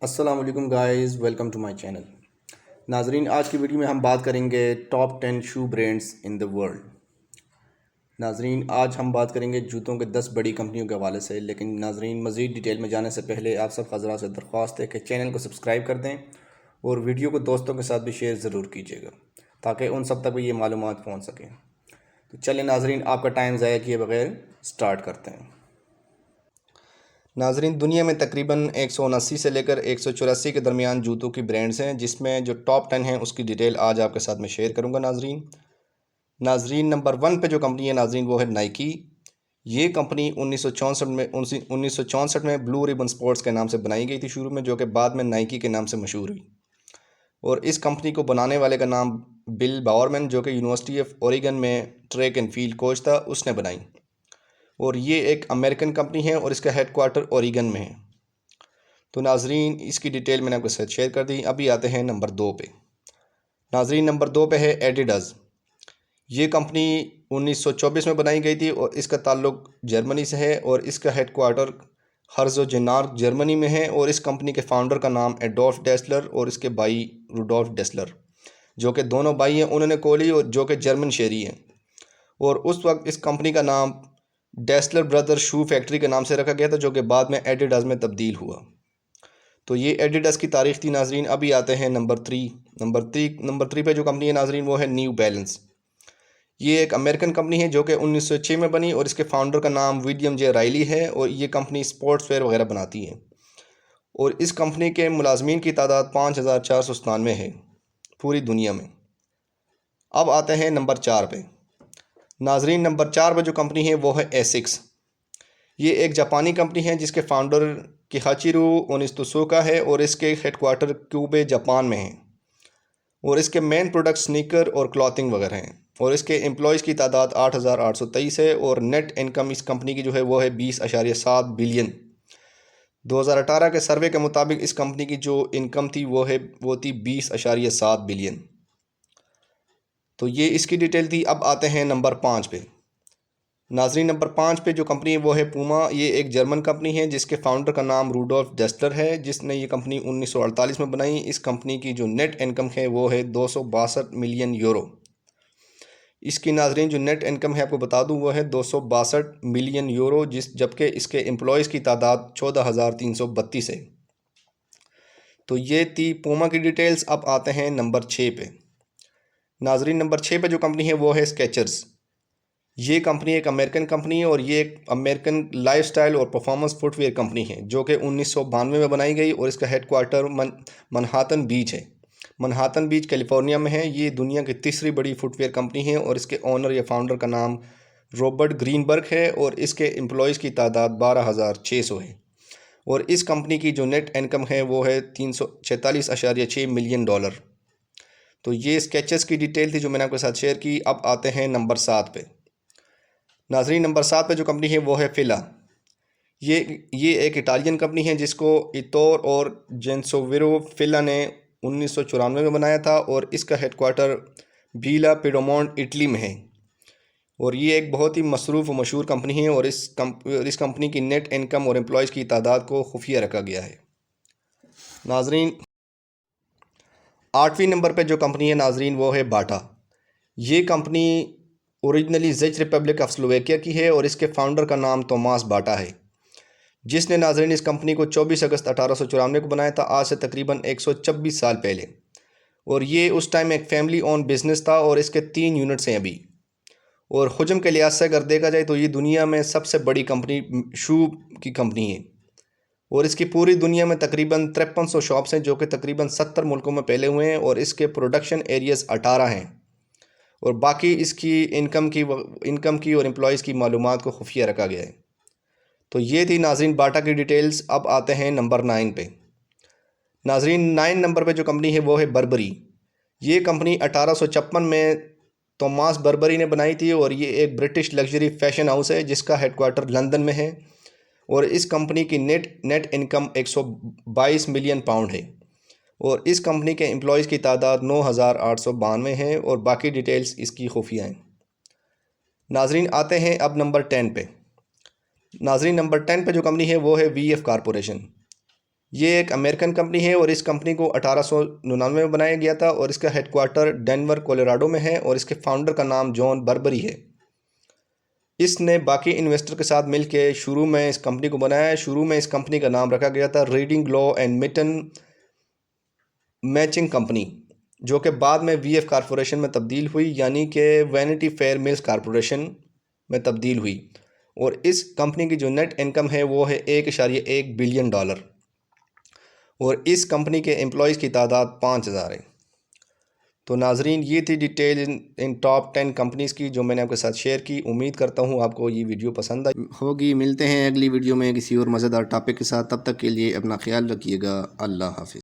السلام علیکم guys, welcome to my channel. ناظرین، آج کی ویڈیو میں ہم بات کریں گے top 10 shoe brands in the world. ناظرین، آج ہم بات کریں گے جوتوں کے 10 بڑی کمپنیوں کے حوالے سے، لیکن ناظرین مزید ڈیٹیل میں جانے سے پہلے آپ سب حضرات سے درخواست ہے کہ چینل کو سبسکرائب کر دیں اور ویڈیو کو دوستوں کے ساتھ بھی شیئر ضرور کیجیے گا تاکہ ان سب تک بھی یہ معلومات پہنچ سکیں۔ تو چلیں ناظرین، آپ کا ٹائم ضائع کیے بغیر سٹارٹ کرتے ہیں۔ ناظرین، دنیا میں تقریباً 179 سے لے کر 184 کے درمیان جوتوں کی برانڈز ہیں، جس میں جو ٹاپ 10 ہیں اس کی ڈیٹیل آج آپ کے ساتھ میں شیئر کروں گا۔ ناظرین نمبر 1 پہ جو کمپنی ہے ناظرین وہ ہے نائکی۔ یہ کمپنی 1964 میں بلو ریبن سپورٹس کے نام سے بنائی گئی تھی شروع میں، جو کہ بعد میں نائکی کے نام سے مشہور ہوئی، اور اس کمپنی کو بنانے والے کا نام بل باورمن، جو کہ یونیورسٹی آف اوریگن میں ٹریک اینڈ فیلڈ کوچ تھا، اس نے بنائی، اور یہ ایک امریکن کمپنی ہے اور اس کا ہیڈ کوارٹر اوریگن میں ہے۔ تو ناظرین اس کی ڈیٹیل میں نے آپ کے ساتھ شیئر کر دی۔ ابھی آتے ہیں نمبر 2 پہ۔ ناظرین نمبر 2 پہ ہے ایڈیڈاز۔ یہ کمپنی 1924 میں بنائی گئی تھی اور اس کا تعلق جرمنی سے ہے، اور اس کا ہیڈ کوارٹر ہرزوجنارک جرمنی میں ہے، اور اس کمپنی کے فاؤنڈر کا نام ایڈولف ڈیسلر اور اس کے بھائی روڈولف ڈیسلر، جو کہ دونوں بھائی ہیں، انہوں نے کھولی اور جو کہ جرمن شہری ہیں، اور اس وقت اس کمپنی کا نام ڈیسلر برادر شو فیکٹری کے نام سے رکھا گیا تھا، جو کہ بعد میں ایڈیڈاز میں تبدیل ہوا۔ تو یہ ایڈیڈاز کی تاریخ تھی ناظرین۔ ابھی آتے ہیں نمبر 3۔ نمبر 3 پہ جو کمپنی ہے ناظرین وہ ہے نیو بیلنس۔ یہ ایک امریکن کمپنی ہے جو کہ 1906 میں بنی، اور اس کے فاؤنڈر کا نام ولیم جے رائلی ہے، اور یہ کمپنی سپورٹس ویئر وغیرہ بناتی ہے، اور اس کمپنی کے ملازمین کی تعداد 5497 ہے پوری دنیا میں۔ اب آتے ہیں نمبر 4 پہ۔ ناظرین نمبر 4 پہ جو کمپنی ہے وہ ہے ایسکس۔ یہ ایک جاپانی کمپنی ہے جس کے فاؤنڈر کیہاچیرو اونیتسوکا ہے، اور اس کے ہیڈ کوارٹر کیوبے جاپان میں ہیں، اور اس کے مین پروڈکٹ سنیکر اور کلاتھنگ وغیرہ ہیں، اور اس کے امپلائیز کی تعداد 8823 ہے، اور نیٹ انکم اس کمپنی کی جو ہے وہ ہے 20.7 بلین۔ 2018 کے سروے کے مطابق اس کمپنی کی جو انکم تھی وہ تھی 20.7 بلین۔ تو یہ اس کی ڈیٹیل تھی۔ اب آتے ہیں نمبر 5 پہ۔ ناظرین نمبر 5 پہ جو کمپنی ہے وہ ہے پوما۔ یہ ایک جرمن کمپنی ہے جس کے فاؤنڈر کا نام روڈولف ڈیسلر ہے، جس نے یہ کمپنی 1948 میں بنائی۔ اس کمپنی کی جو نیٹ انکم ہے وہ ہے 262 ملین یورو۔ اس کی ناظرین جو نیٹ انکم ہے آپ کو بتا دوں وہ ہے 262 ملین یورو، جبکہ اس کے امپلائیز کی تعداد 14,332 ہے۔ تو یہ تھی پوما کی ڈیٹیلز۔ اب آتے ہیں نمبر 6 پہ۔ ناظرین نمبر 6 پہ جو کمپنی ہے وہ ہے اسکیچرز۔ یہ کمپنی ایک امریکن کمپنی ہے، اور یہ ایک امریکن لائف سٹائل اور پرفارمنس فٹ ویئر کمپنی ہے جو کہ 1992 میں بنائی گئی، اور اس کا ہیڈ کوارٹر منہاتن بیچ ہے، منہاتن بیچ کیلیفورنیا میں ہے۔ یہ دنیا کی تیسری بڑی فٹ ویئر کمپنی ہے، اور اس کے اونر یا فاؤنڈر کا نام رابرٹ گرین برگ ہے، اور اس کے امپلائیز کی تعداد 12,600 ہے، اور اس کمپنی کی جو نیٹ انکم ہے وہ ہے 346.6 ملین ڈالر۔ تو یہ اسکیچرز کی ڈیٹیل تھی جو میں نے آپ کے ساتھ شیئر کی۔ اب آتے ہیں نمبر 7 پہ۔ ناظرین نمبر 7 پہ جو کمپنی ہے وہ ہے فیلا۔ یہ ایک اٹالین کمپنی ہے جس کو ایتور اور جینسوویرو فیلا نے 1994 میں بنایا تھا، اور اس کا ہیڈ کوارٹر بیلا پیڈومونٹ اٹلی میں ہے، اور یہ ایک بہت ہی مصروف و مشہور کمپنی ہے، اور اس کمپنی کی نیٹ انکم اور امپلائیز کی تعداد کو خفیہ رکھا گیا ہے۔ ناظرین 8ویں نمبر پہ جو کمپنی ہے ناظرین وہ ہے باٹا۔ یہ company originally Czech Republic of Slovakia کی ہے، اور اس کے فاؤنڈر کا نام توماس باٹا ہے، جس نے ناظرین اس کمپنی کو 24 اگست 1894 کو بنایا تھا، آج سے تقریباً 126 سال پہلے، اور یہ اس ٹائم ایک فیملی اون بزنس تھا، اور اس کے 3 یونٹس ہیں ابھی، اور حجم کے لحاظ سے اگر دیکھا جائے تو یہ دنیا میں سب سے بڑی کمپنی شو کی کمپنی ہے، اور اس کی پوری دنیا میں تقریباً 5300 شاپس ہیں جو کہ تقریباً 70 ملکوں میں پھیلے ہوئے ہیں، اور اس کے پروڈکشن ایریاز 18 ہیں، اور باقی اس کی انکم کی اور امپلائیز کی معلومات کو خفیہ رکھا گیا ہے۔ تو یہ تھی ناظرین باٹا کی ڈیٹیلز۔ اب آتے ہیں نمبر 9 پہ۔ ناظرین 9 نمبر پہ جو کمپنی ہے وہ ہے بربری۔ یہ کمپنی 1856 میں توماس بربری نے بنائی تھی، اور یہ ایک برٹش لگژری فیشن ہاؤس ہے جس کا ہیڈ کوارٹر لندن میں ہے، اور اس کمپنی کی نیٹ انکم 122 ملین پاؤنڈ ہے، اور اس کمپنی کے امپلائیز کی تعداد 9,892 ہے، اور باقی ڈیٹیلز اس کی خفیہ ہیں۔ ناظرین آتے ہیں اب نمبر 10 پہ۔ ناظرین نمبر 10 پہ جو کمپنی ہے وہ ہے وی ایف کارپوریشن۔ یہ ایک امریکن کمپنی ہے اور اس کمپنی کو 1899 میں بنایا گیا تھا اور اس کا ہیڈ کوارٹر ڈینور کولیراڈو میں ہے اور اس کے فاؤنڈر کا نام جان بربری ہے۔ اس نے باقی انویسٹر کے ساتھ مل کے شروع میں اس کمپنی کو بنایا۔ شروع میں اس کمپنی کا نام رکھا گیا تھا reading glue and mutton matching company, جو کہ بعد میں وی ایف کارپوریشن میں تبدیل ہوئی، یعنی کہ وینٹی فیئر ملز کارپوریشن میں تبدیل ہوئی، اور اس کمپنی کی جو نیٹ انکم ہے وہ ہے $1.1 بلین، اور اس کمپنی کے امپلائیز کی تعداد 5000 ہے۔ تو ناظرین، یہ تھی ڈیٹیل ان ٹاپ 10 کمپنیز کی جو میں نے آپ کے ساتھ شیئر کی۔ امید کرتا ہوں آپ کو یہ ویڈیو پسند آئی ہوگی۔ ملتے ہیں اگلی ویڈیو میں کسی اور مزیدار ٹاپک کے ساتھ، تب تک کے لیے اپنا خیال رکھیے گا۔ اللہ حافظ۔